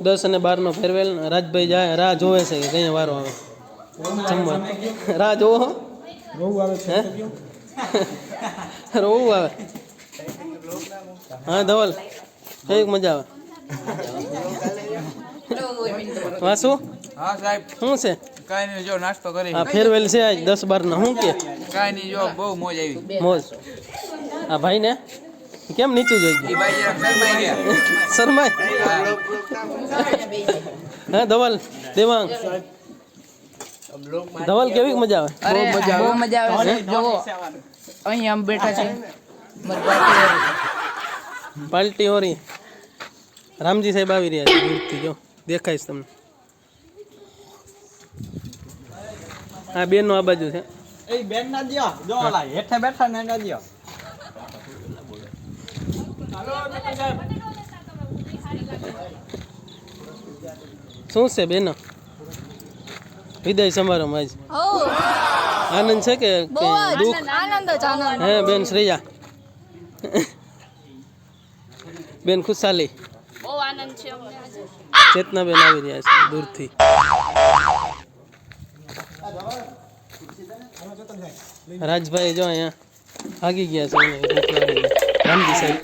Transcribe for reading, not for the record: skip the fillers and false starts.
10 અને 12 નો ફેરવેલ. રાજભાઈ જાય રાહ જોવે છે કે કઈ વારો આવે જમવા. રાહ જોવો હો. બહુ આવે છે રોવું આવે. હા ધવલ કેવી મજા આવે? વાસુ હા સાહેબ શું છે? કાઈ નહીં જો નાસ્તો કરી આ ફેરવેલ છે આજ 10 12 નો. શું કે કાઈ નહીં જો બહુ મોજ આવી મોજ? આ ભાઈ ને કેમ નીચું જોઈ ઈ ગયું? ભાઈ જરાક શરમાઈ ગયા શરમાય. હા ધવલ દેવાંગ ધવલ કેવી મજા આવે? અરે બહુ મજા આવે છે. જો અહીં આમ બેઠા છે પાલટી હોરી. રામજી સાહેબ આવી રહ્યા છે દૂરથી. જો દેખાઈશ તમને. આ બેન નો આ બાજુ છે. એ બેન ના દિયો જો ઓલા હેઠે બેઠા ને ના દિયો. શું છે બેન વિદાય સમારોહ? આજ આનંદ છે કે દુઃખ? આનંદ જ આનંદ. હે બેન શ્રેયા? બેન ખુશાલી? બહુ આનંદ છે અમને આજે. ચેતના બેન આવી રહ્યા છે દૂરથી. રાજભાઈ જો અહીંયા ભાગી ગયા છે. રામજી સાહેબ